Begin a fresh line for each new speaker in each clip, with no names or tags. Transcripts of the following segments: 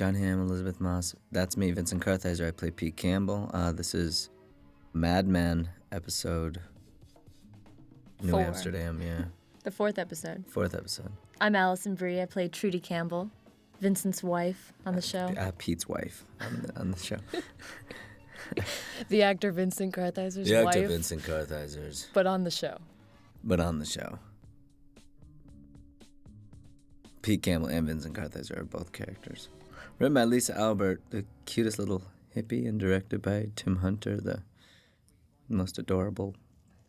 John Hamm, Elizabeth Moss. That's me, Vincent Kartheiser. I play Pete Campbell. This is Mad Men episode New
4.
Amsterdam, yeah.
The 4th episode.
4th episode.
I'm Allison Brie. I play Trudy Campbell, Vincent's wife on the show.
Pete's wife on the show.
The actor Vincent Kartheiser's
The
wife.
actor Vincent Kartheiser's.
But on the show.
Pete Campbell and Vincent Kartheiser are both characters. Written by Lisa Albert, the cutest little hippie, and directed by Tim Hunter, the most adorable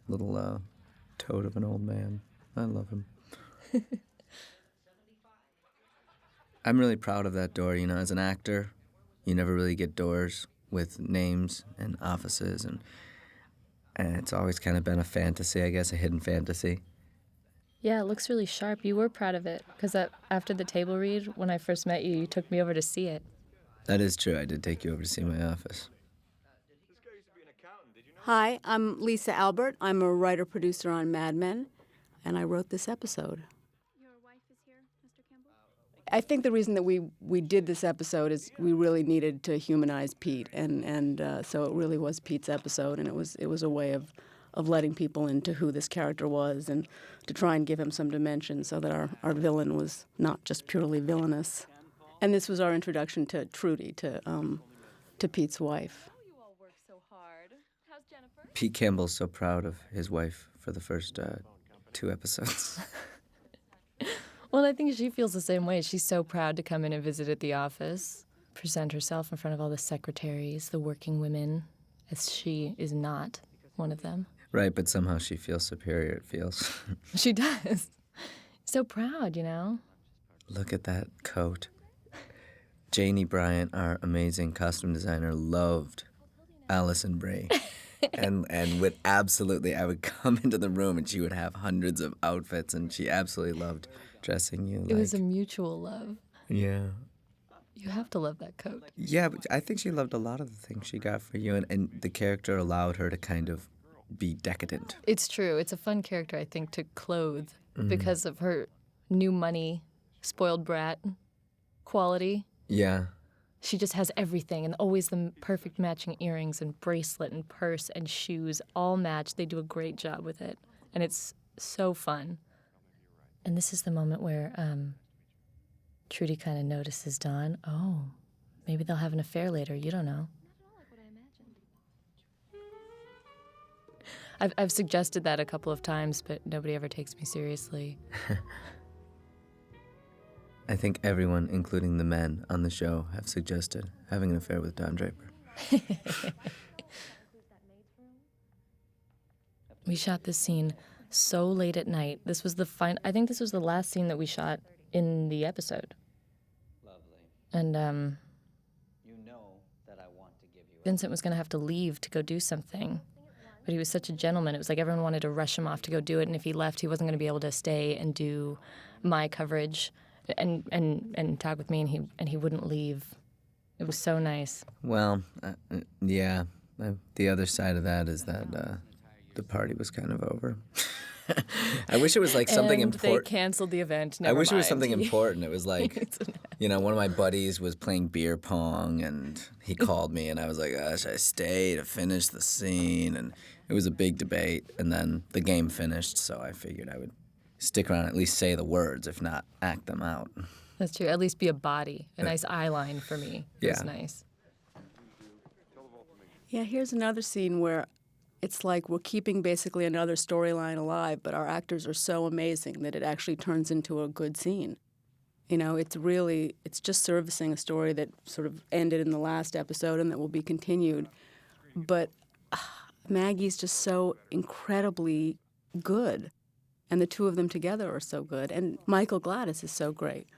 little toad of an old man. I love him. I'm really proud of that door. You know, as an actor, you never really get doors with names and offices, and it's always kind of been a fantasy, I guess, a hidden fantasy.
Yeah, it looks really sharp. You were proud of it, because after the table read, when I first met you, you took me over to see it.
That is true. I did take you over to see my office.
Hi, I'm Lisa Albert. I'm a writer-producer on Mad Men, and I wrote this episode.
Your wife is here, Mr. Campbell?
I think the reason that we did this episode is we really needed to humanize Pete, and so it really was Pete's episode, and it was a way of letting people into who this character was and to try and give him some dimension so that our villain was not just purely villainous. And this was our introduction to Trudy, to Pete's wife.
You all work so hard. How's Jennifer?
Pete Campbell's so proud of his wife for the first 2 episodes.
Well, I think she feels the same way. She's so proud to come in and visit at the office, present herself in front of all the secretaries, the working women, as she is not one of them.
Right, but somehow she feels superior, it feels.
She does. So proud, you know?
Look at that coat. Janie Bryant, our amazing costume designer, loved Allison Brie. and would absolutely, I would come into the room and she would have hundreds of outfits, and she absolutely loved dressing you.
It was a mutual love.
Yeah.
You have to love that coat.
Yeah, but I think she loved a lot of the things she got for you, and the character allowed her to kind of be decadent.
It's true. It's a fun character, I think, to clothe because of her new money, spoiled brat quality.
Yeah.
She just has everything, and always the perfect matching earrings and bracelet and purse and shoes all match. They do a great job with it, and it's so fun. And this is the moment where Trudy kind of notices Don. Oh, maybe they'll have an affair later. You don't know. I've suggested that a couple of times, but nobody ever takes me seriously.
I think everyone, including the men on the show, have suggested having an affair with Don Draper.
We shot this scene so late at night. This was I think this was the last scene that we shot in the episode.
Lovely.
And
You know that I want to give you
Vincent was going to have to leave to go do something. But he was such a gentleman. It was like everyone wanted to rush him off to go do it, and if he left, he wasn't going to be able to stay and do my coverage and talk with me, and he wouldn't leave. It was so nice.
Well, yeah. The other side of that is that the party was kind of over. I wish it was like something important.
They canceled the event.
I wish it was something important. It was like, one of my buddies was playing beer pong, and he called me, and I was like, should I stay to finish the scene? And it was a big debate, and then the game finished, so I figured I would stick around and at least say the words, if not act them out.
That's true. At least be a body. A nice eye line for me. It was nice.
Yeah, here's another scene where it's like we're keeping basically another storyline alive, but our actors are so amazing that it actually turns into a good scene. You know, it's just servicing a story that sort of ended in the last episode and that will be continued. But Maggie's just so incredibly good, and the two of them together are so good, and Michael Gladys is so great.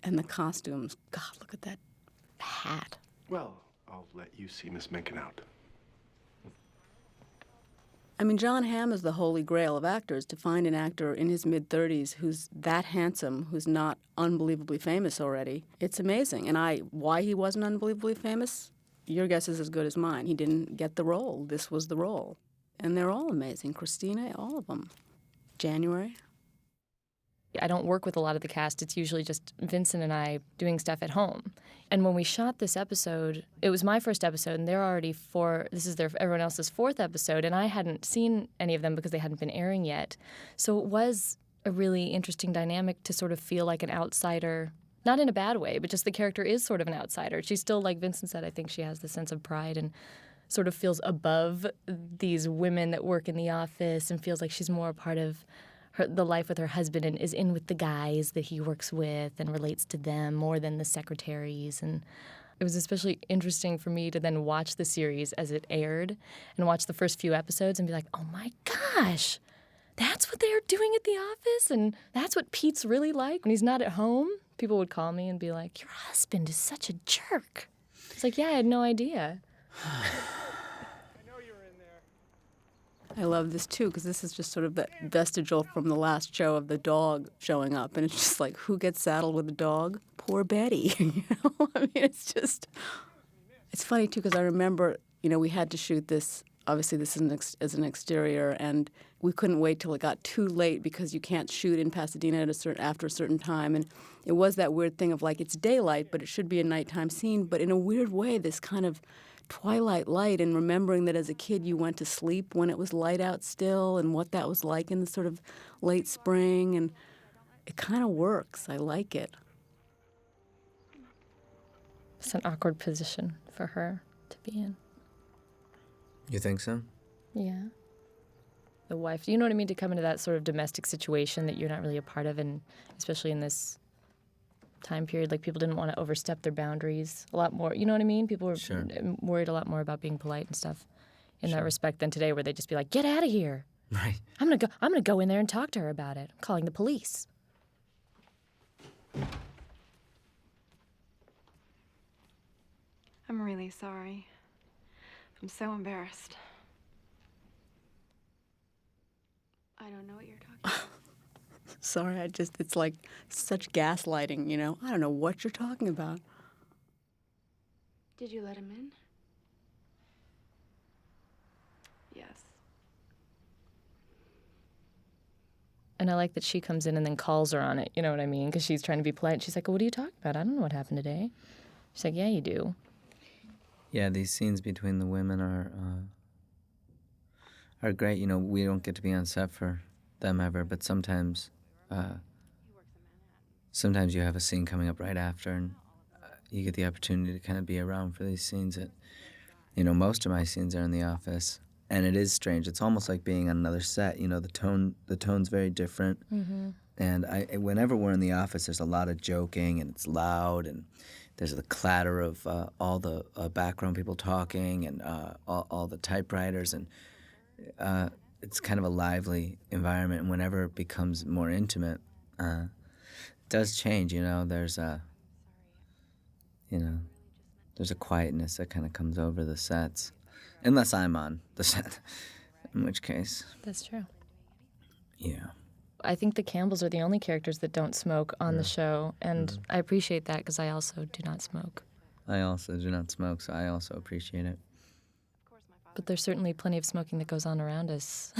And the costumes, God, look at that hat.
Well, I'll let you see Miss Menken out.
I mean, John Hamm is the holy grail of actors. To find an actor in his mid-30s who's that handsome, who's not unbelievably famous already, it's amazing. And why he wasn't unbelievably famous, your guess is as good as mine. He didn't get the role. This was the role. And they're all amazing. Christina, all of them. January.
I don't work with a lot of the cast. It's usually just Vincent and I doing stuff at home. And when we shot this episode, it was my first episode, and they're already everyone else's fourth episode, and I hadn't seen any of them because they hadn't been airing yet. So it was a really interesting dynamic to sort of feel like an outsider, not in a bad way, but just the character is sort of an outsider. She's still, like Vincent said, I think she has the sense of pride and sort of feels above these women that work in the office and feels like she's more a part of the life with her husband and is in with the guys that he works with and relates to them more than the secretaries. And it was especially interesting for me to then watch the series as it aired and watch the first few episodes and be like, oh my gosh, that's what they're doing at the office? And that's what Pete's really like when he's not at home? People would call me and be like, your husband is such a jerk. It's like, yeah, I had no idea.
I love this too, because this is just sort of that vestigial from the last show of the dog showing up, and it's just like, who gets saddled with a dog? Poor Betty. You know, I mean, it's funny too, because I remember, we had to shoot this. Obviously, this is an exterior, and we couldn't wait till it got too late because you can't shoot in Pasadena after a certain time, and it was that weird thing of like it's daylight, but it should be a nighttime scene, but in a weird way, this kind of twilight light, and remembering that as a kid you went to sleep when it was light out still and what that was like in the sort of late spring, and it kind of works. I like it.
It's an awkward position for her to be in.
You think so?
Yeah. The wife, you know what I mean, to come into that sort of domestic situation that you're not really a part of, and especially in this time period, like people didn't want to overstep their boundaries a lot more. You know what I mean? People were worried a lot more about being polite and stuff in that respect than today, where they just be like, "Get out of here!
Right.
I'm gonna go in there and talk to her about it. I'm calling the police."
I'm really sorry. I'm so embarrassed.
I don't know what you're talking about.
Sorry, it's like such gaslighting, I don't know what you're talking about.
Did you let him in?
Yes.
And I like that she comes in and then calls her on it, you know what I mean? Because she's trying to be polite. She's like, "What are you talking about? I don't know what happened today." She's like, "Yeah, you do."
Yeah, these scenes between the women are great. We don't get to be on set for them ever, but sometimes you have a scene coming up right after, and you get the opportunity to kind of be around for these scenes. That, most of my scenes are in the office, and it is strange. It's almost like being on another set. The tone's very different, and whenever we're in the office, there's a lot of joking, and it's loud, and there's the clatter of all the background people talking, and all the typewriters, and it's kind of a lively environment. And whenever it becomes more intimate, it does change. There's a quietness that kind of comes over the sets, unless I'm on the set, in which case.
That's true.
Yeah.
I think the Campbells are the only characters that don't smoke on the show, and I appreciate that because I also do not smoke.
I also do not smoke, so I also appreciate it.
But there's certainly plenty of smoking that goes on around us.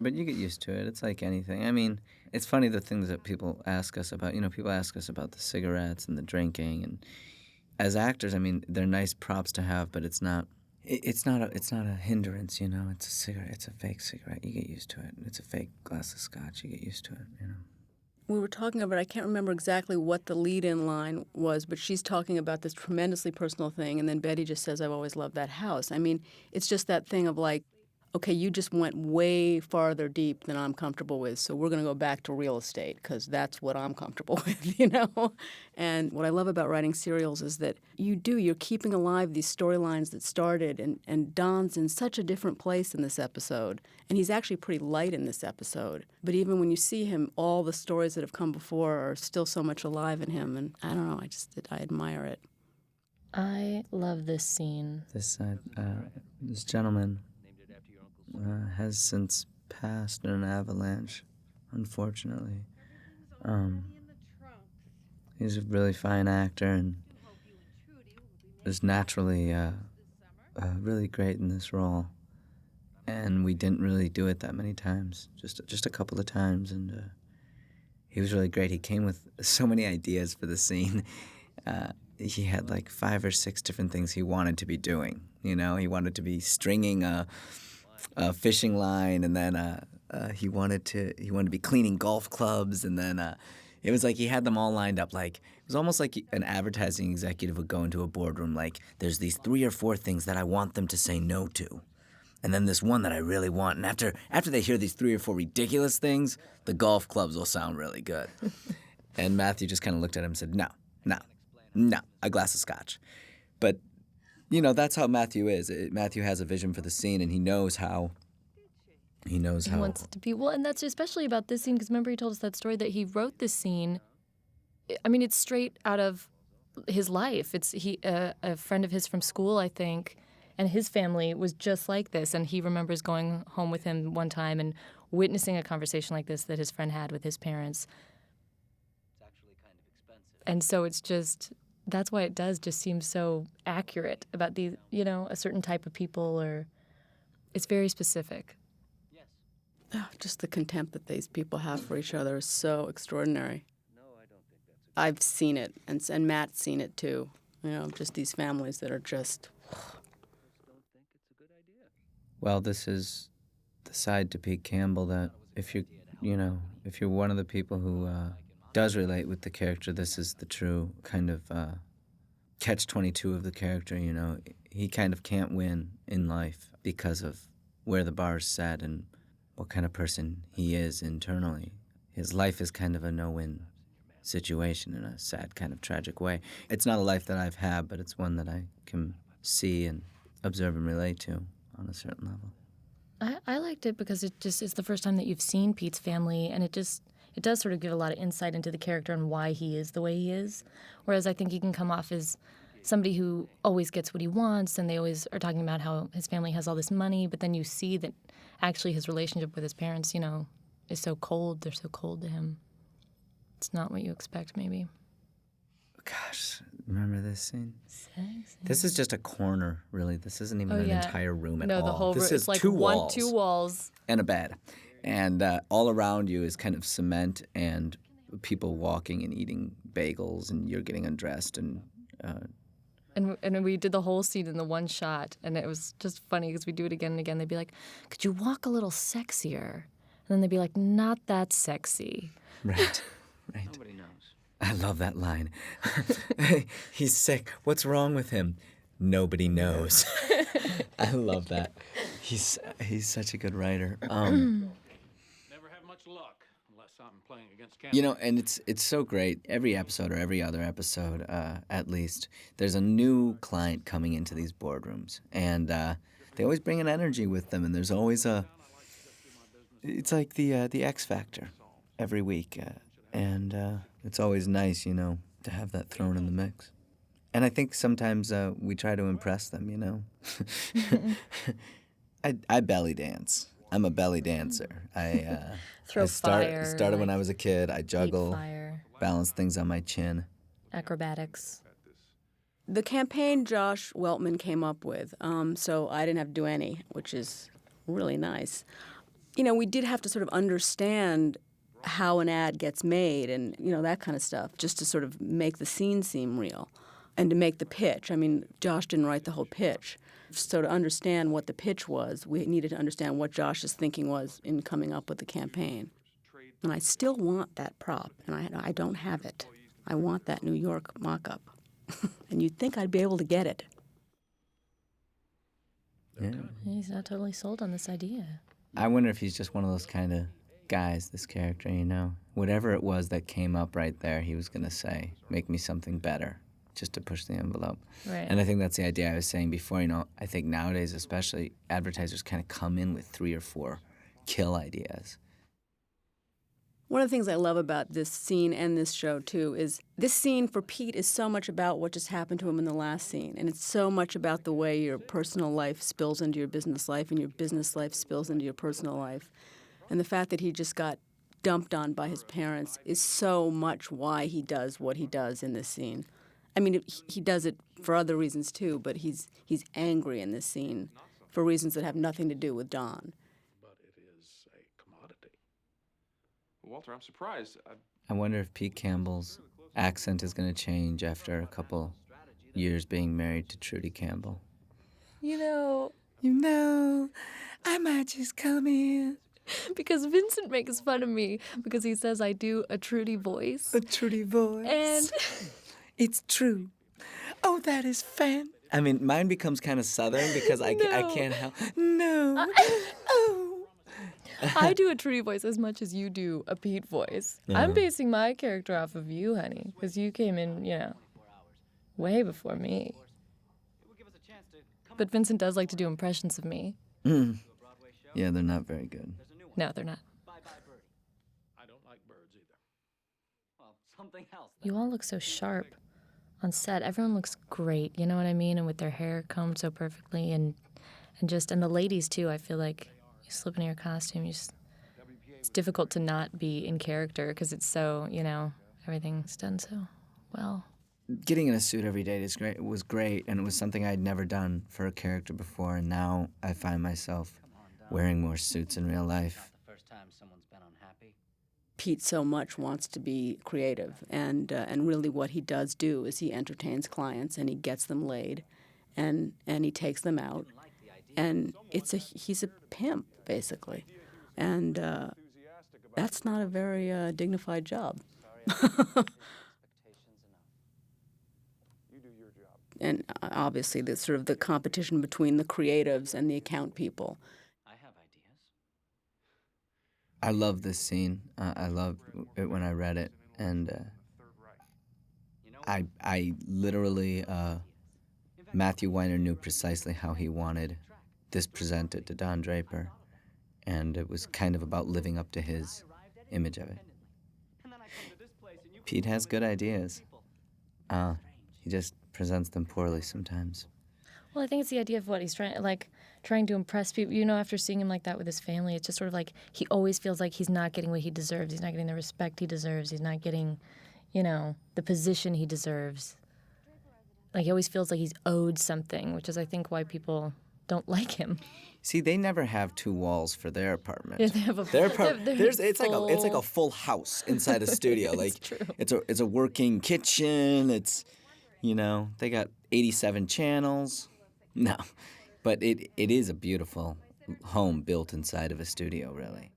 But you get used to it. It's like anything. I mean, it's funny the things that people ask us about. People ask us about the cigarettes and the drinking, and as actors, I mean, they're nice props to have, but it's not a hindrance. It's a cigarette. It's a fake cigarette. You get used to it. It's a fake glass of scotch. You get used to it.
We were talking about, I can't remember exactly what the lead-in line was, but she's talking about this tremendously personal thing, and then Betty just says, "I've always loved that house." I mean, it's just that thing of like, okay, you just went way farther deep than I'm comfortable with, so we're going to go back to real estate because that's what I'm comfortable with, And what I love about writing serials is that you're keeping alive these storylines that started, and Don's in such a different place in this episode, and he's actually pretty light in this episode. But even when you see him, all the stories that have come before are still so much alive in him, and I don't know, I admire it.
I love this scene.
This gentleman has since passed in an avalanche, unfortunately. He's a really fine actor and is naturally really great in this role. And we didn't really do it that many times, just a couple of times, and he was really great. He came with so many ideas for the scene. He had like 5 or 6 different things he wanted to be doing. You know, he wanted to be stringing a fishing line, and then he wanted to be cleaning golf clubs, and then it was like he had them all lined up. Like it was almost like an advertising executive would go into a boardroom. Like there's these 3 or 4 things that I want them to say no to, and then this one that I really want. And after they hear these 3 or 4 ridiculous things, the golf clubs will sound really good. And Matthew just kind of looked at him and said, No, a glass of scotch. But, you know, that's how Matthew is. Matthew has a vision for the scene, and he knows how. He
wants it to be. Well, and that's especially about this scene, because remember he told us that story that he wrote this scene. I mean, it's straight out of his life. It's a friend of his from school, I think, and his family was just like this. And he remembers going home with him one time and witnessing a conversation like this that his friend had with his parents. And so it's just, that's why it does just seem so accurate about these, you know, a certain type of people, or it's very specific.
Oh, just the contempt that these people have for each other is so extraordinary. I've seen it, and Matt's seen it too. You know, just these families that are just...
Well, this is the side to Pete Campbell that if you're one of the people who does relate with the character, this is the true kind of catch-22 of the character, you know. He kind of can't win in life because of where the bar's set and what kind of person he is internally. His life is kind of a no-win situation in a sad, kind of tragic way. It's not a life that I've had, but it's one that I can see and observe and relate to on a certain level.
I liked it because it just is the first time that you've seen Pete's family, and it does sort of give a lot of insight into the character and why he is the way he is. Whereas I think he can come off as somebody who always gets what he wants, and they always are talking about how his family has all this money, but then you see that actually his relationship with his parents, you know, is so cold. They're so cold to him. It's not what you expect, maybe.
Gosh, remember this scene?
Sexy.
This is just a corner, really. This isn't even an entire room at all.
No, the whole room.
This
It's
is
like
2
two walls.
and a bed. And all around you is kind of cement and people walking and eating bagels, and you're getting undressed.
And we did the whole scene in the one shot, and it was just funny because we do it again and again. They'd be like, could you walk a little sexier? And then they'd be like, not that sexy.
Right.
Nobody knows.
I love that line. He's sick. What's wrong with him? Nobody knows. I love that. He's such a good writer.
Never have much luck unless I'm playing against Canada.
You know, and it's so great. Every episode or every other episode, at least, there's a new client coming into these boardrooms, and they always bring an energy with them, and there's always it's like the X Factor every week, and it's always nice, you know, to have that thrown in the mix. And I think sometimes we try to impress them, you know. I belly dance. I'm a belly dancer. Started when I was a kid. I juggle, balance things on my chin.
Acrobatics.
The campaign Josh Weltman came up with, so I didn't have to do any, which is really nice. You know, we did have to sort of understand how an ad gets made and, you know, that kind of stuff, just to sort of make the scene seem real and to make the pitch. I mean, Josh didn't write the whole pitch. So to understand what the pitch was, we needed to understand what Josh's thinking was in coming up with the campaign. And I still want that prop, and I don't have it. I want that New York mock-up. And you'd think I'd be able to get it.
Yeah.
He's not totally sold on this idea.
I wonder if he's just one of those kind of guys, this character, you know. Whatever it was that came up right there, he was going to say, make me something better, just to push the envelope.
Right.
And I think that's the idea I was saying before, you know. I think nowadays especially, advertisers kind of come in with 3 or 4 kill ideas.
One of the things I love about this scene and this show, too, is this scene for Pete is so much about what just happened to him in the last scene. And it's so much about the way your personal life spills into your business life and your business life spills into your personal life. And the fact that he just got dumped on by his parents is so much why he does what he does in this scene. I mean, he does it for other reasons, too, but he's angry in this scene for reasons that have nothing to do with Don.
But it is a commodity.
Walter, I'm surprised.
I wonder if Pete Campbell's accent is going to change after a couple years being married to Trudy Campbell.
You know,
I might just come in.
because Vincent makes fun of me because he says I do a Trudy voice.
A Trudy voice.
And
It's true. Oh, that is fan. I mean, mine becomes kind of southern because I can't help. No. Oh.
I do a Trudy voice as much as you do a Pete voice. I'm basing my character off of you, honey, because you came in, way before me. But Vincent does like to do impressions of me.
Yeah, they're not very good.
No, they're not.
I don't like birds either.
Well, something else.
You all look so sharp on set. Everyone looks great, you know what I mean? And with their hair combed so perfectly, and the ladies too. I feel like you slip into your costume, it's difficult to not be in character because it's so, everything's done so well.
Getting in a suit every day is great. It was great, and it was something I'd never done for a character before, and now I find myself wearing more suits in real life.
The first time someone's been unhappy.
Pete so much wants to be creative, and really what he does do is he entertains clients and he gets them laid, and he takes them out, and he's a pimp basically, and that's not a very dignified job. And obviously, the sort of the competition between the creatives and the account people.
I have ideas.
I love this scene. I loved it when I read it, and I literally, Matthew Weiner knew precisely how he wanted this presented to Don Draper, and it was kind of about living up to his image of it. Pete has good ideas. He just presents them poorly sometimes.
Well, I think it's the idea of what he's trying to impress people. After seeing him like that with his family, it's just sort of like he always feels like he's not getting what he deserves. He's not getting the respect he deserves. He's not getting, the position he deserves. Like he always feels like he's owed something, which is, I think, why people don't like him.
See, they never have two walls for their apartment.
Yeah, they have
it's like a full house inside a studio. Like
true.
It's a working kitchen. It's they got 87 channels. No, but it is a beautiful home built inside of a studio, really.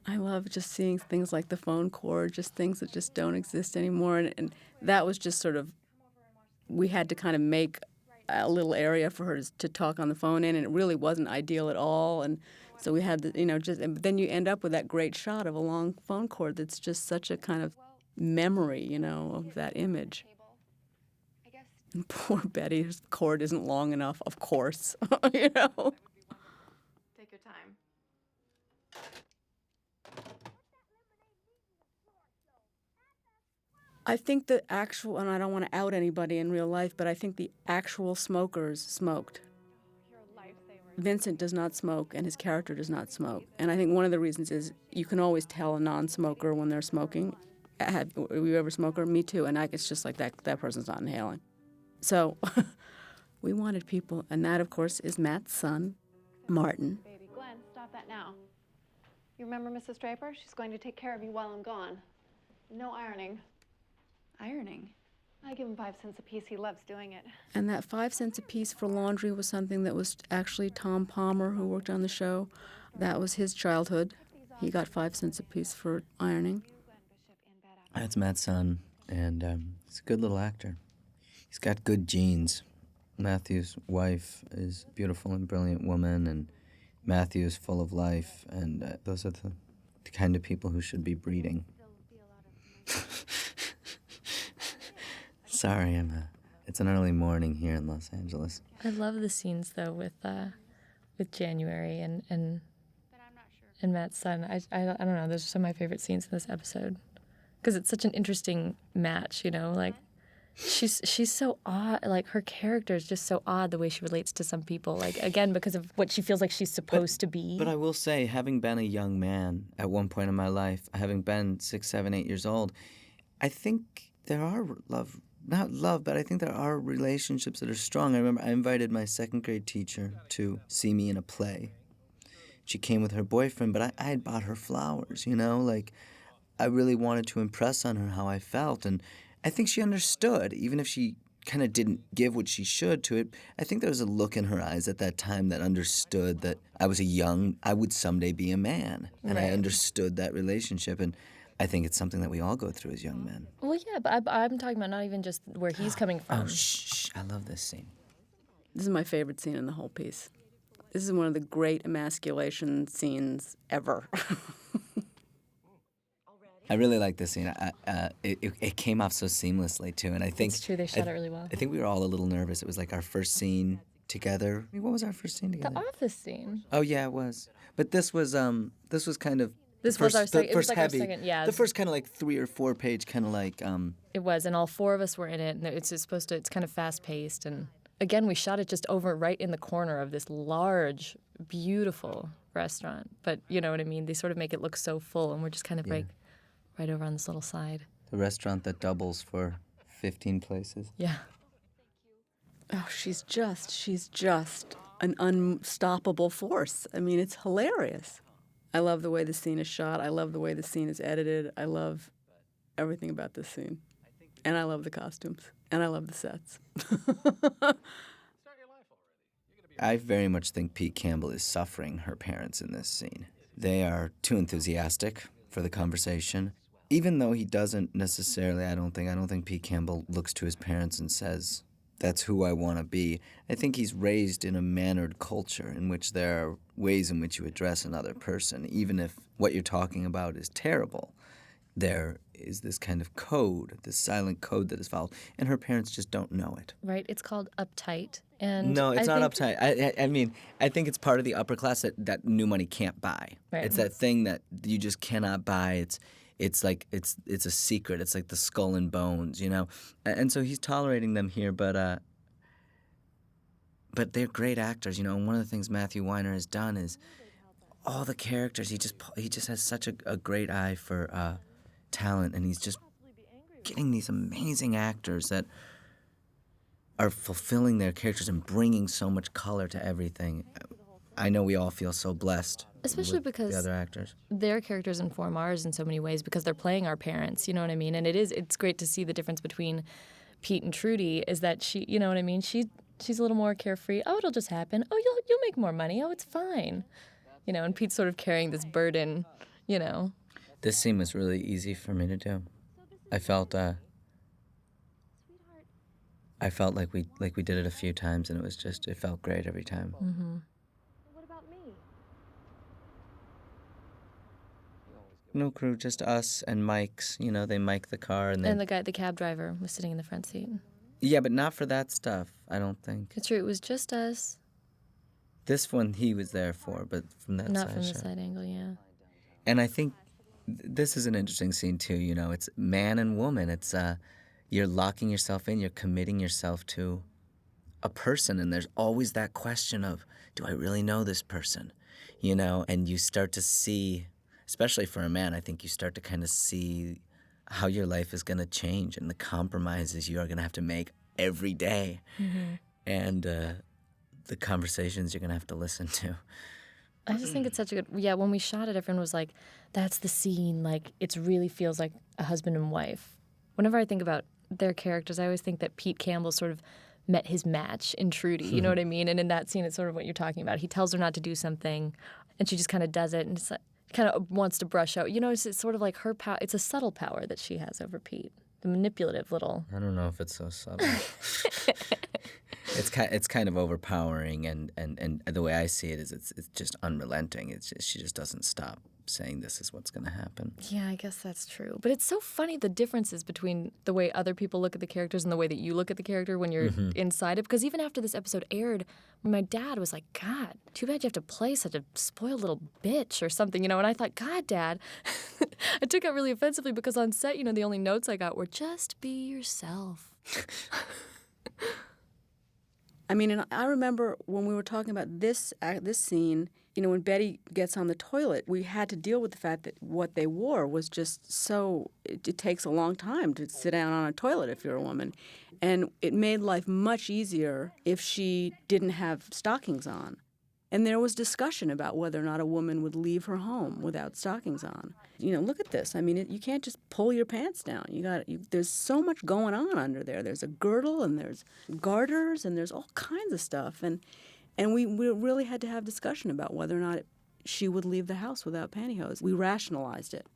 I love just seeing things like the phone cord, just things that just don't exist anymore. And that was just sort of, we had to kind of make a little area for her to talk on the phone in, and it really wasn't ideal at all. And so we had, and then you end up with that great shot of a long phone cord that's just such a kind of memory, of that image. And poor Betty's cord isn't long enough, of course,
Take your time.
I think the actual, and I don't want to out anybody in real life, but I think the actual smokers smoked. Vincent does not smoke, and his character does not smoke. And I think one of the reasons is you can always tell a non-smoker when they're smoking. Were you ever a smoker? Me too. And it's just like that person's not inhaling. So we wanted people, and that, of course, is Matt's son, Martin.
Baby Glenn, stop that now. You remember Mrs. Draper? She's going to take care of you while I'm gone. No ironing. Ironing? I give him 5 cents a piece. He loves doing it.
And that 5 cents a piece for laundry was something that was actually Tom Palmer, who worked on the show. That was his childhood. He got 5 cents a piece for ironing.
That's Matt's son, and he's a good little actor. He's got good genes. Matthew's wife is a beautiful and brilliant woman, and Matthew is full of life, and those are the kind of people who should be breeding. Sorry, it's an early morning here in Los Angeles.
I love the scenes though with January and Matt's son. I don't know. Those are some of my favorite scenes in this episode because it's such an interesting match. Like she's so odd. Like her character is just so odd the way she relates to some people. Like again because of what she feels like she's supposed to be.
But I will say, having been a young man at one point in my life, having been 6, 7, 8 years old, I think there are not love, but I think there are relationships that are strong. I remember I invited my second grade teacher to see me in a play. she came with her boyfriend, but I had bought her flowers, you know? Like, I really wanted to impress on her how I felt, and I think she understood, even if she kind of didn't give what she should to it. I think there was a look in her eyes at that time that understood that I would someday be a man, and I
Right.
understood that relationship, and I think it's something that we all go through as young men.
Well, yeah, but I'm talking about not even just where he's coming from.
Oh, shh, I love this scene.
This is my favorite scene in the whole piece. This is one of the great emasculation scenes ever.
I really like this scene. It came off so seamlessly too, and I think
It's true, they shot it really well.
I think we were all a little nervous. It was like our first scene together. I mean, what was our first scene
The
together?
office scene.
Oh yeah, it was. But this was kind of
This
the
was
first,
our second.
the
It was
first
like our
heavy,
second. Yeah,
the first kind of like 3 or 4 page kind of like
it was, and all 4 of us were in it, and it's kind of fast paced, and again, we shot it just over right in the corner of this large, beautiful restaurant. But you know what I mean? They sort of make it look so full, and we're just kind of right over on this little side.
the restaurant that doubles for 15 places.
Yeah.
Oh, she's just an unstoppable force. I mean, it's hilarious. I love the way the scene is shot. I love the way the scene is edited. I love everything about this scene. And I love the costumes. And I love the sets.
I very much think Pete Campbell is suffering her parents in this scene. They are too enthusiastic for the conversation. Even though he doesn't necessarily, I don't think Pete Campbell looks to his parents and says, that's who I want to be. I think he's raised in a mannered culture in which there are ways in which you address another person, even if what you're talking about is terrible. There is this kind of code, this silent code that is followed, and her parents just don't know it.
Right. It's called uptight, and
No, it's
I
not
think-
uptight. I mean, I think it's part of the upper class that new money can't buy.
Right.
It's that thing that you just cannot buy. It's like it's a secret. It's like the skull and bones, you know. And so he's tolerating them here, but they're great actors, you know. And one of the things Matthew Weiner has done is all the characters. He just has such a great eye for talent, and he's just getting these amazing actors that are fulfilling their characters and bringing so much color to everything. I know we all feel so blessed.
Especially
with
because
the other actors.
their characters inform ours in so many ways because they're playing our parents, you know what I mean? And it's great to see the difference between Pete and Trudy is that she, you know what I mean? She's a little more carefree. Oh, it'll just happen. Oh, you'll make more money. Oh, it's fine. You know, and Pete's sort of carrying this burden, you know.
This scene was really easy for me to do. I felt like we did it a few times, and it felt great every time.
Mm-hmm.
What about me?
No crew, just us and mics. You know, they mic the car, and
And the cab driver was sitting in the front seat.
yeah, but not for that stuff. I don't think.
It's true. It was just us,
This one he was there for, but from that
not
side,
from the
sure.
side angle, yeah.
And I think this is an interesting scene too. You know, it's man and woman. It's you're locking yourself in. You're committing yourself to a person, and there's always that question of, do I really know this person? You know, and you start to see, especially for a man, I think you start to kind of see how your life is going to change and the compromises you are going to have to make every day, and the conversations you're going to have to listen to.
I just think it's such a good. Yeah, when we shot it, everyone was like, "That's the scene. Like, it really feels like a husband and wife." Whenever I think about their characters, I always think that Pete Campbell sort of met his match in Trudy. You know what I mean? And in that scene, it's sort of what you're talking about. He tells her not to do something, and she just kind of does it, and it's like, kind of wants to brush out. You know, it's sort of like her power. It's a subtle power that she has over Pete. The manipulative little.
I don't know if it's so subtle. It's kind of overpowering, and the way I see it is it's just unrelenting. It's just, she just doesn't stop saying this is what's going to happen.
Yeah, I guess that's true. But it's so funny the differences between the way other people look at the characters and the way that you look at the character when you're inside it. Because even after this episode aired, my dad was like, God, too bad you have to play such a spoiled little bitch or something, you know? And I thought, God, Dad. I took it really offensively because on set, you know, the only notes I got were just be yourself.
I mean, and I remember when we were talking about this scene, you know, when Betty gets on the toilet, we had to deal with the fact that what they wore was just so, it takes a long time to sit down on a toilet if you're a woman. And it made life much easier if she didn't have stockings on. And there was discussion about whether or not a woman would leave her home without stockings on. Look at this. I mean, you can't just pull your pants down. There's so much going on under there. There's a girdle and there's garters and there's all kinds of stuff. And we really had to have discussion about whether or not she would leave the house without pantyhose. We rationalized it.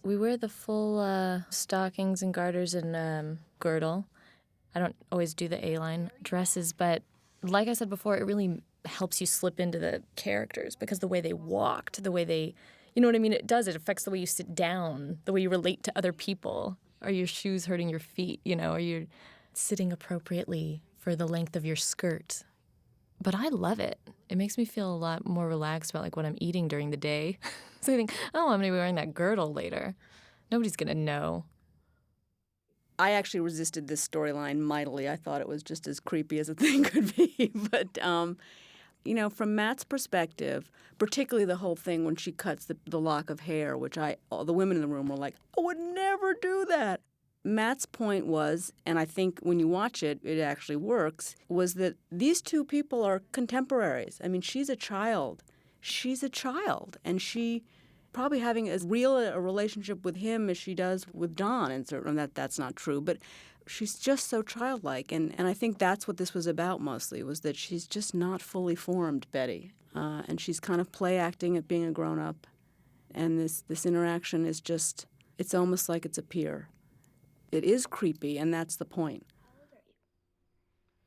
We wear the full stockings and garters and girdle. I don't always do the A-line dresses, but like I said before, it really helps you slip into the characters because the way they walked, the way they, you know what I mean? It affects the way you sit down, the way you relate to other people. Are your shoes hurting your feet? Are you sitting appropriately for the length of your skirt? But I love it. It makes me feel a lot more relaxed about what I'm eating during the day. So I think, I'm going to be wearing that girdle later. Nobody's going to know.
I actually resisted this storyline mightily. I thought it was just as creepy as a thing could be. But, from Matt's perspective, particularly the whole thing when she cuts the lock of hair, which all the women in the room were like, I would never do that. Matt's point was, and I think when you watch it, it actually works, was that these two people are contemporaries. I mean, she's a child. She's a child. And she probably having as real a relationship with him as she does with Don. And certainly that's not true. But she's just so childlike. And I think that's what this was about mostly, was that she's just not fully formed, Betty. And she's kind of play acting at being a grown-up. And this interaction is just, it's almost like it's a peer. It is creepy, and that's the point.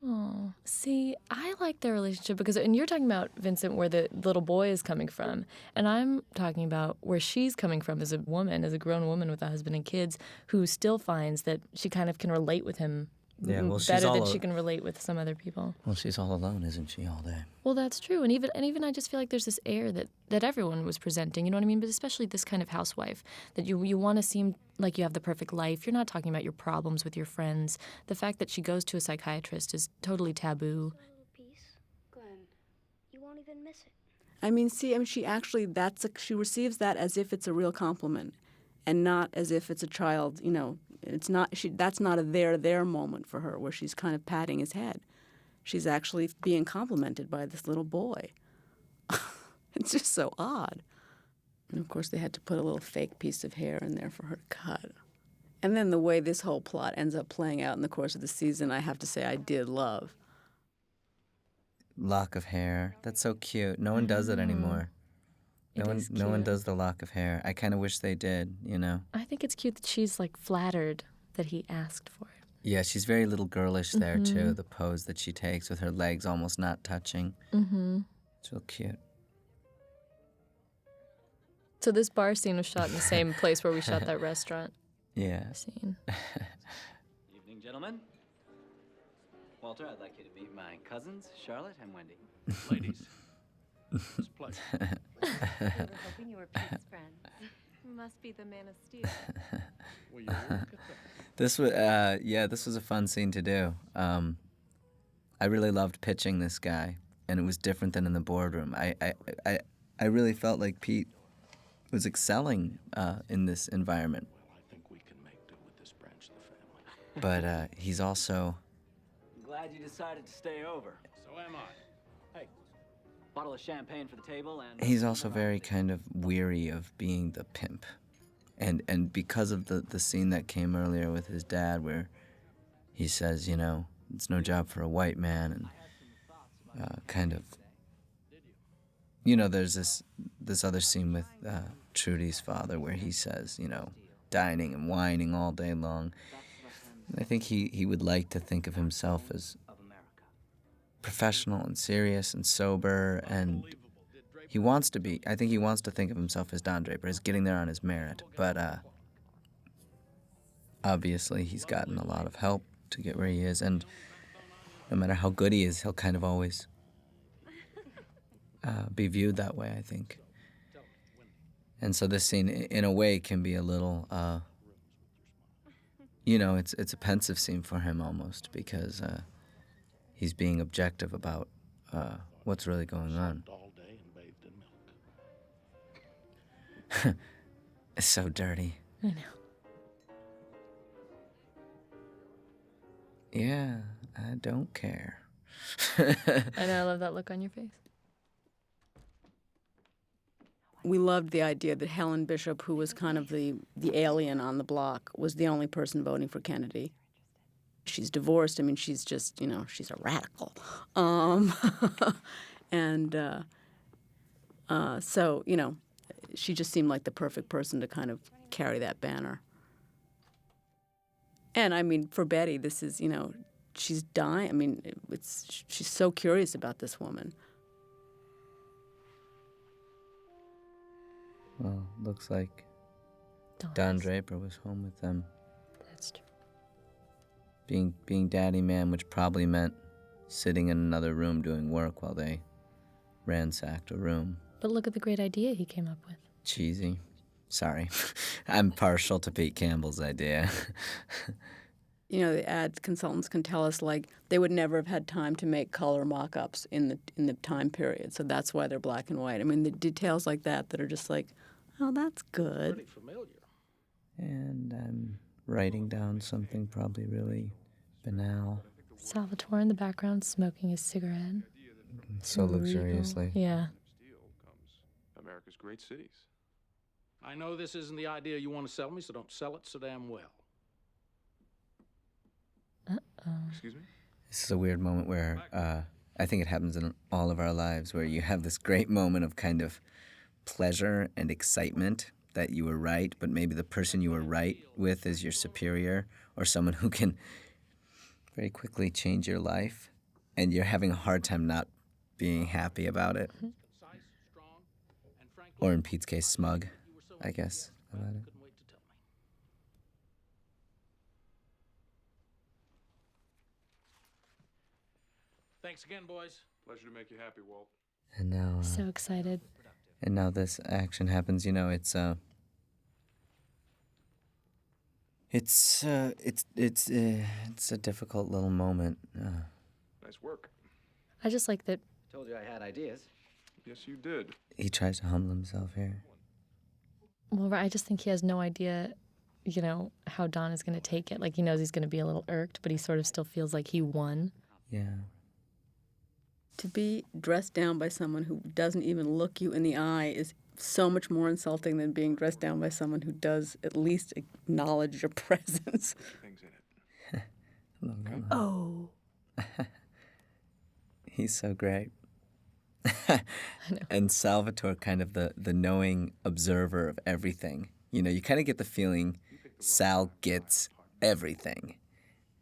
Oh, see, I like their relationship because, and you're talking about, Vincent, where the little boy is coming from, and I'm talking about where she's coming from as a woman, as a grown woman with a husband and kids, who still finds that she kind of can relate with him better than she can relate with some other people.
Well, she's all alone, isn't she, all day?
Well, that's true, and even I just feel like there's this air that everyone was presenting, you know what I mean? But especially this kind of housewife, that you want to seem like you have the perfect life. You're not talking about your problems with your friends. The fact that she goes to a psychiatrist is totally taboo.
Piece. Glenn, you won't even miss it.
She receives that as if it's a real compliment, and not as if it's a child. It's not. That's not a there moment for her, where she's kind of patting his head. She's actually being complimented by this little boy. It's just so odd. And of course, they had to put a little fake piece of hair in there for her to cut. And then the way this whole plot ends up playing out in the course of the season, I have to say I did love.
Lock of hair. That's so cute. No one does it anymore. No one does the lock of hair. I kind of wish they did,
I think it's cute that she's flattered that he asked for it.
Yeah, she's very little girlish there too. The pose that she takes with her legs almost not touching. Mm-hmm. It's real cute.
So this bar scene was shot in the same place where we shot that restaurant scene.
Evening, gentlemen. Walter, I'd like you to meet my cousins, Charlotte and Wendy.
Ladies, it's a pleasure.
We were hoping you were Pete's friend. Must be the Man of Steel.
Will you look at that?
This was a fun scene to do. I really loved pitching this guy, and it was different than in the boardroom. I really felt like Pete was excelling in this environment.
Well, I think we can make do with this branch of the family.
But he's also...
I'm glad you decided to stay over.
So am I.
Hey, bottle of champagne for the table and...
He's also very kind of weary of being the pimp. And because of the scene that came earlier with his dad where he says, it's no job for a white man, and kind of... there's this other scene with Trudy's father where he says, dining and whining all day long. I think he would like to think of himself as professional and serious and sober, and he wants to be. I think he wants to think of himself as Don Draper, as getting there on his merit. But obviously he's gotten a lot of help to get where he is, and no matter how good he is, he'll kind of always be viewed that way, I think. And so this scene, in a way, can be a little, it's a pensive scene for him almost, because he's being objective about what's really going on.
All day and bathed in milk.
It's so dirty.
I know.
Yeah, I don't care.
I know, I love that look on your face.
we loved the idea that Helen Bishop, who was kind of the alien on the block, was the only person voting for Kennedy. She's divorced. I mean, she's just, she's a radical. And so, she just seemed like the perfect person to kind of carry that banner. And, I mean, for Betty, this is, she's dying. I mean, she's so curious about this woman.
Well, looks like Don Draper was home with them.
That's true.
Being daddy man, which probably meant sitting in another room doing work while they ransacked a room.
But look at the great idea he came up with.
Cheesy. Sorry. I'm partial to Pete Campbell's idea.
The ad consultants can tell us, like, they would never have had time to make color mock-ups in the time period, so that's why they're black and white. I mean, the details like that are just like, oh, that's good.
Pretty familiar.
And I'm writing down something probably really banal.
Salvatore in the background smoking his cigarette.
So luxuriously.
Yeah.
America's great cities.
I know this isn't the idea you want to sell me, so don't sell it so damn well.
Excuse me?
This is a weird moment where I think it happens in all of our lives, where you have this great moment of kind of pleasure and excitement that you were right, but maybe the person you were right with is your superior or someone who can very quickly change your life, and you're having a hard time not being happy about it. Or in Pete's case, smug, I guess, about it.
Thanks again, boys.
Pleasure to make you happy, Walt.
And now,
So excited.
and now this action happens. It's a difficult little moment.
Nice work.
I just like that.
Told you I had ideas.
Yes, you did.
He tries to humble himself here.
Well, I just think he has no idea, how Don is going to take it. Like, he knows he's going to be a little irked, but he sort of still feels like he won.
Yeah.
To be dressed down by someone who doesn't even look you in the eye is so much more insulting than being dressed down by someone who does at least acknowledge your presence.
Things in it.
Love that line.
Oh.
He's so great. And Salvatore, kind of the knowing observer of everything. You kind of get the feeling Sal gets everything.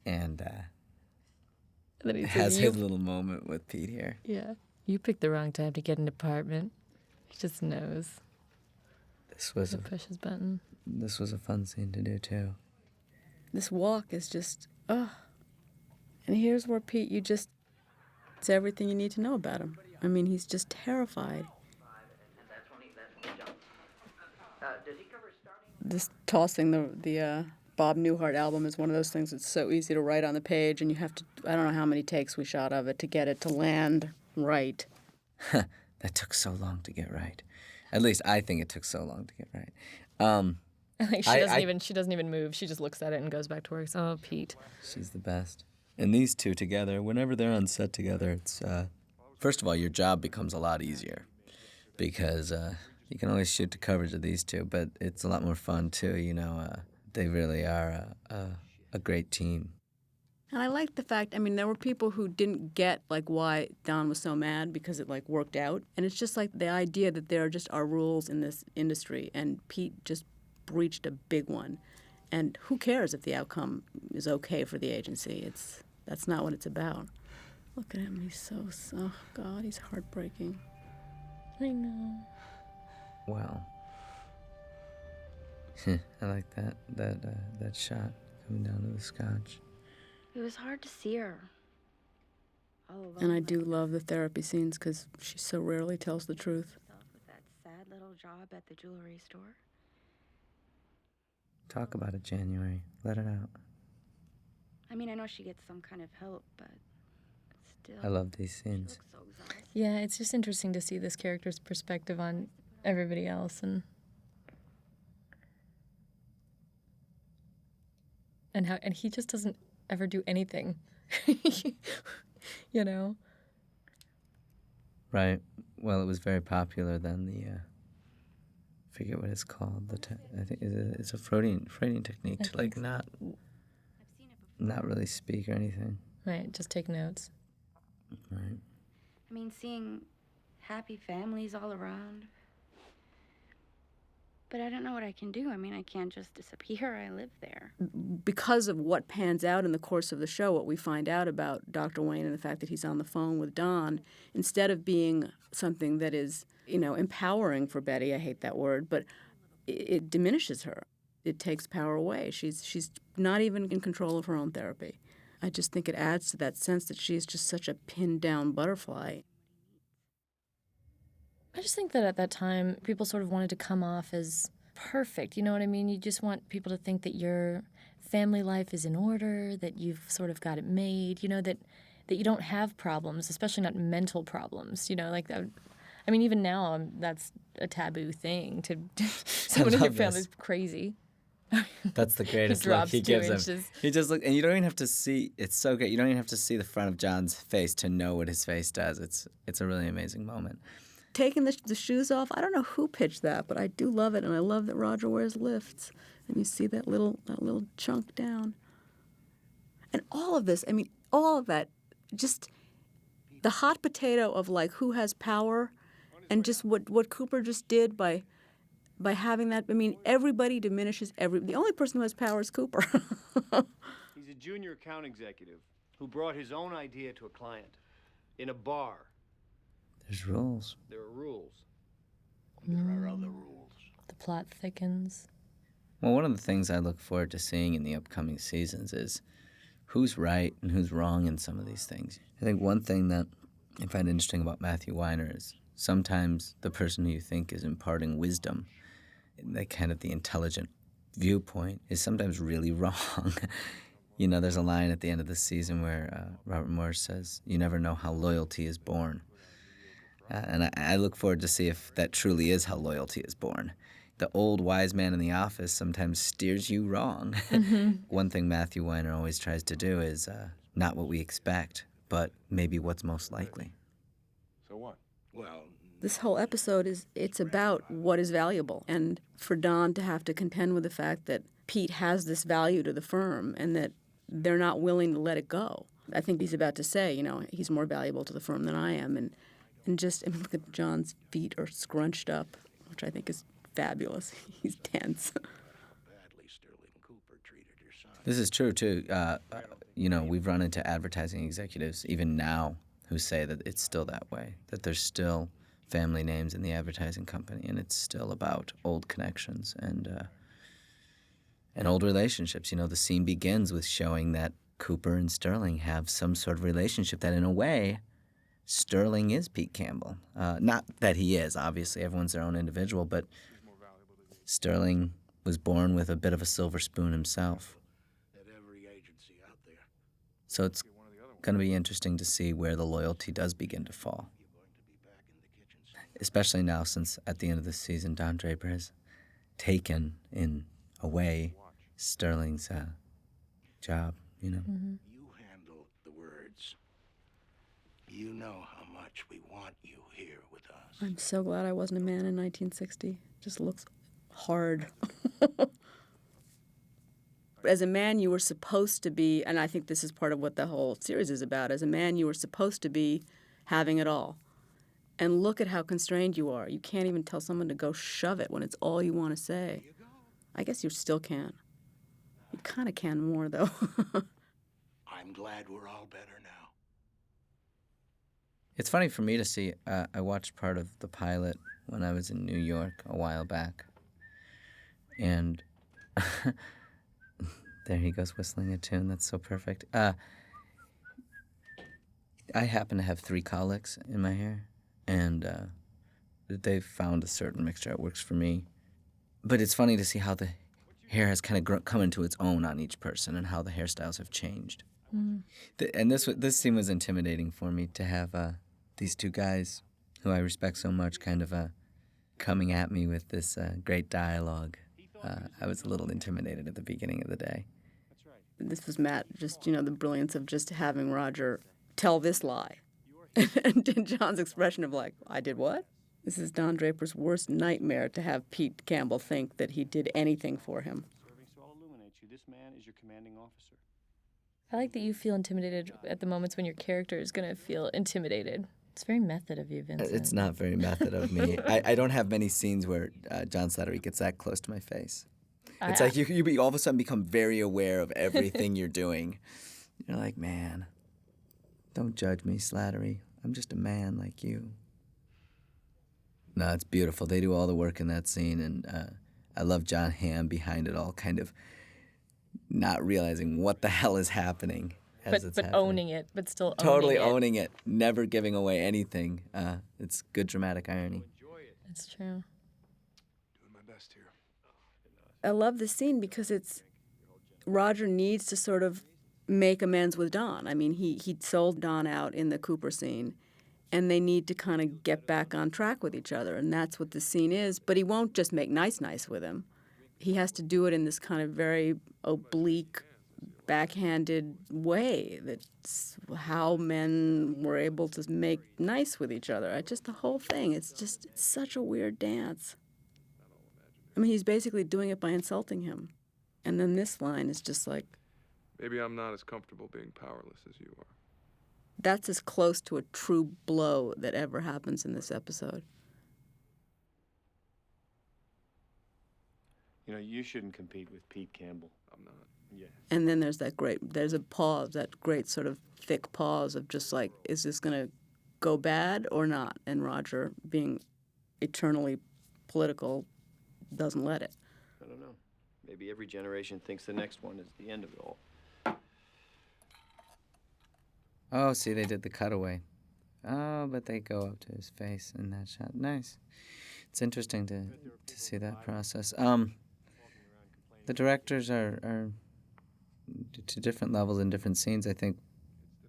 And
Then he
has
says,
his little moment with Pete here.
Yeah. You picked the wrong time to get an apartment. He just knows.
This was
To push his button.
This was a fun scene to do, too.
This walk is just, And here's where Pete, it's everything you need to know about him. I mean, he's just terrified. This tossing the Bob Newhart album is one of those things that's so easy to write on the page, and you have to, I don't know how many takes we shot of it to get it to land right.
That took so long to get right. At least I think it took so long to get right.
Like she doesn't even move. She just looks at it and goes back to work. Oh, Pete.
She's the best. And these two together, whenever they're on set together, it's first of all, your job becomes a lot easier because you can always shoot the coverage of these two, but it's a lot more fun too. They really are a great team.
And I like the fact, there were people who didn't get, why Don was so mad because it, worked out. And it's just, the idea that there just are rules in this industry, and Pete just breached a big one. And who cares if the outcome is okay for the agency? That's not what it's about. Look at him. He's oh, God, he's heartbreaking.
I know.
Wow. I like that shot coming down to the scotch.
It was hard to see her.
And I do love the therapy scenes because she so rarely tells the truth.
With that sad little job at the jewelry store.
Talk about it, January. Let it out.
I know she gets some kind of help, but still.
I love these scenes.
So exhausted.
Yeah, it's just interesting to see this character's perspective on everybody else and he just doesn't ever do anything.
Right. Well, it was very popular then, forget what it's called. I think it's a Freudian technique to like not really speak or anything.
Right, just take notes.
Right.
I mean, seeing happy families all around. But I don't know what I can do. I mean, I can't just disappear. I live there.
Because of what pans out in the course of the show, what we find out about Dr. Wayne and the fact that he's on the phone with Don, instead of being something that is, empowering for Betty, I hate that word, but it diminishes her. It takes power away. She's not even in control of her own therapy. I just think it adds to that sense that she's just such a pinned down butterfly.
I just think that at that time, people sort of wanted to come off as perfect. You know what I mean? You just want people to think that your family life is in order, that you've sort of got it made, that you don't have problems, especially not mental problems, like that. I mean, even now, that's a taboo thing to someone in your family's crazy.
That's the greatest look he gives him. He just look, and you don't even have to see. It's so great. You don't even have to see the front of John's face to know what his face does. It's a really amazing moment.
Taking the shoes off, I don't know who pitched that, but I do love it, and I love that Roger wears lifts, and you see that little chunk down. And all of this, I mean, all of that, just the hot potato of like who has power, and just what Cooper just did by having that. I mean, everybody diminishes the only person who has power is Cooper.
He's a junior account executive who brought his own idea to a client in a bar.
There's rules.
There are rules.
There are other rules.
The plot thickens.
Well, one of the things I look forward to seeing in the upcoming seasons is who's right and who's wrong in some of these things. I think one thing that I find interesting about Matthew Weiner is sometimes the person who you think is imparting wisdom, that kind of the intelligent viewpoint, is sometimes really wrong. There's a line at the end of the season where Robert Morris says, "You never know how loyalty is born." And I look forward to see if that truly is how loyalty is born. The old wise man in the office sometimes steers you wrong. Mm-hmm. One thing Matthew Weiner always tries to do is not what we expect, but maybe what's most likely.
So what? Well,
this whole episode it's about what is valuable. And for Don to have to contend with the fact that Pete has this value to the firm and that they're not willing to let it go. I think he's about to say, he's more valuable to the firm than I am. And look at John's feet are scrunched up, which I think is fabulous. He's tense.
badly Sterling Cooper treated your son.
This is true, too. We've run into advertising executives, even now, who say that it's still that way, that there's still family names in the advertising company, and it's still about old connections and old relationships. The scene begins with showing that Cooper and Sterling have some sort of relationship that, in a way, Sterling is Pete Campbell. Not that he is, obviously. Everyone's their own individual, but Sterling was born with a bit of a silver spoon himself.
At every agency out there.
So it's going to be interesting to see where the loyalty does begin to fall. Especially now, since at the end of the season, Don Draper has taken, in a way, Sterling's job,
Mm-hmm.
You handle the words. You know how much we want you here with us.
I'm so glad I wasn't a man in 1960. It just looks hard. As a man, you were supposed to be, and I think this is part of what the whole series is about, as a man, you were supposed to be having it all. And look at how constrained you are. You can't even tell someone to go shove it when it's all you want to say. I guess you still can. You kind of can more, though.
I'm glad we're all better now.
It's funny for me to see. I watched part of the pilot when I was in New York a while back. And there he goes whistling a tune. That's so perfect. I happen to have 3 colics in my hair. And they've found a certain mixture that works for me. But it's funny to see how the hair has kind of come into its own on each person and how the hairstyles have changed. Mm. And this scene was intimidating for me to have these 2 guys who I respect so much kind of coming at me with this great dialogue. I was a little intimidated at the beginning of the day.
This was Matt, just, the brilliance of just having Roger tell this lie. And John's expression of like, I did what? This is Don Draper's worst nightmare, to have Pete Campbell think that he did anything for him.
So I'll illuminate you. This man is your commanding officer.
I like that you feel intimidated at the moments when your character is going to feel intimidated. It's very method of you, Vincent.
It's not very method of me. I don't have many scenes where John Slattery gets that close to my face. It's like you all of a sudden become very aware of everything you're doing. You're like, man, don't judge me, Slattery. I'm just a man like you. No, it's beautiful. They do all the work in that scene, and I love John Hamm behind it all, kind of not realizing what the hell is happening as it's
but
happening.
owning it, but still
Totally
owning it.
owning it, never giving away anything. It's good dramatic irony.
That's true.
Doing my best here.
I love this scene because Roger needs to sort of make amends with Don. I mean, he sold Don out in the Cooper scene, and they need to kind of get back on track with each other, and that's what the scene is. But he won't just make nice with him. He has to do it in this kind of very oblique, backhanded way. That's how men were able to make nice with each other. The whole thing, it's such a weird dance. I mean, he's basically doing it by insulting him. And then this line is just like...
Maybe I'm not as comfortable being powerless as you are.
That's as close to a true blow that ever happens in this episode.
You know, you shouldn't compete with Pete Campbell.
I'm not.
Yeah.
And then there's a pause, that great sort of thick pause of just like, is this going to go bad or not? And Roger, being eternally political, doesn't let it.
I don't know. Maybe every generation thinks the next one is the end of it all.
Oh, see, they did the cutaway. Oh, but they go up to his face in that shot. Nice. It's interesting to see that process. The directors are to different levels in different scenes. I think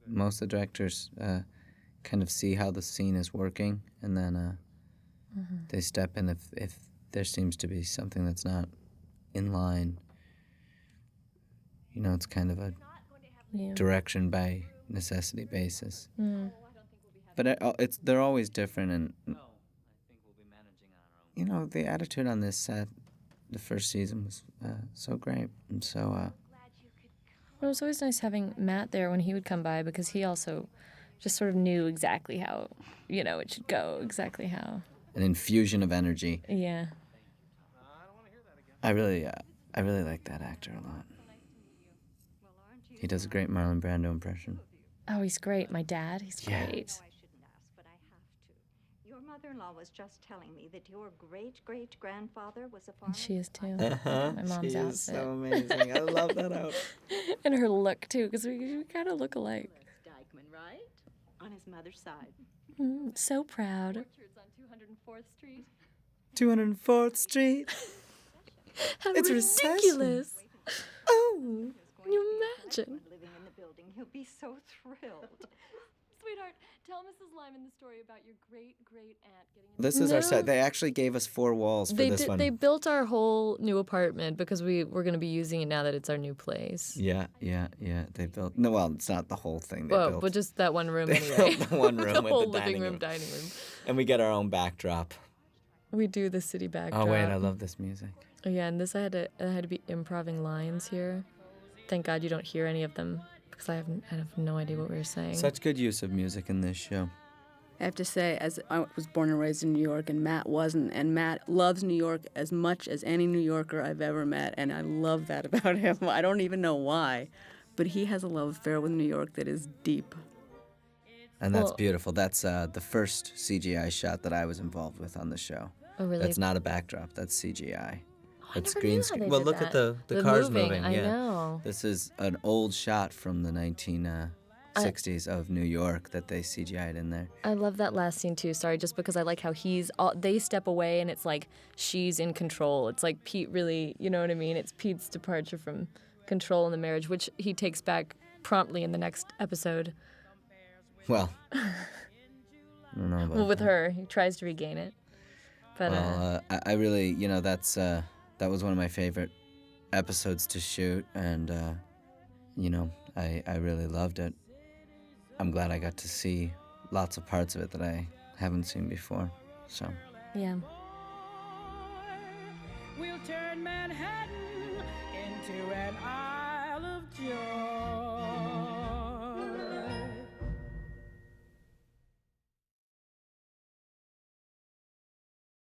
most of the directors kind of see how the scene is working, and then they step in if there seems to be something that's not in line. You know, it's kind of a direction by necessity basis. But they're always different, and you know, the attitude on this set, the first season was so great, and so.
It was always nice having Matt there when he would come by, because he also just sort of knew exactly how, it should go, exactly how.
An infusion of energy.
Yeah.
I really like that actor a lot. He does a great Marlon Brando impression.
Oh, he's great. My dad, he's great.
I shouldn't ask, but I have to. Your mother-in-law was just telling me that your great-great-grandfather was a farmer.
She is too. My mom's
she
outfit.
is so amazing. I love that outfit.
And her look too, because we kind of look alike.
Dykeman, right? On his mother's side.
So proud.
Orchards on 204th Street.
204th Street.
How
It's
ridiculous. Oh, can you imagine?
Living in the building, he'll be so thrilled.
Sweetheart, tell Mrs. Lyman the story about your great-great-aunt getting...
This is our set. They actually gave us 4 walls for this one.
They built our whole new apartment because we're going to be using it now that it's our new place.
Yeah. They built. No, well, it's not the whole thing. They
Well,
built.
but just that one room
They
anyway.
built the one room
the
with
whole
the
living room,
dining
dining room.
And we get our own backdrop.
We do the city backdrop.
Oh wait, I love this music.
Oh, yeah, and this I had to be improvising lines here. Thank God you don't hear any of them, because I have no idea what we were saying.
Such good use of music in this show.
I have to say, as I was born and raised in New York, and Matt wasn't, and Matt loves New York as much as any New Yorker I've ever met, and I love that about him. I don't even know why, but he has a love affair with New York that is deep.
And that's beautiful. That's the first CGI shot that I was involved with on the show.
Oh, really?
That's not a backdrop. That's CGI. That's
never
green
knew how
screen.
they
Well,
did
look at
that.
the
The
cars
moving,
moving.
I
Yeah.
know.
This is an old shot from the 1960s of New York that they CGI'd in there.
I love that last scene too. Sorry, just because I like how they step away and it's like she's in control. It's like Pete really, you know what I mean? It's Pete's departure from control in the marriage, which he takes back promptly in the next episode.
Well, I don't know about
With
that.
her, he tries to regain it. But
Well, I really, that was one of my favorite episodes to shoot, and I really loved it. I'm glad I got to see lots of parts of it that I haven't seen before. So
Yeah.
We'll turn Manhattan into an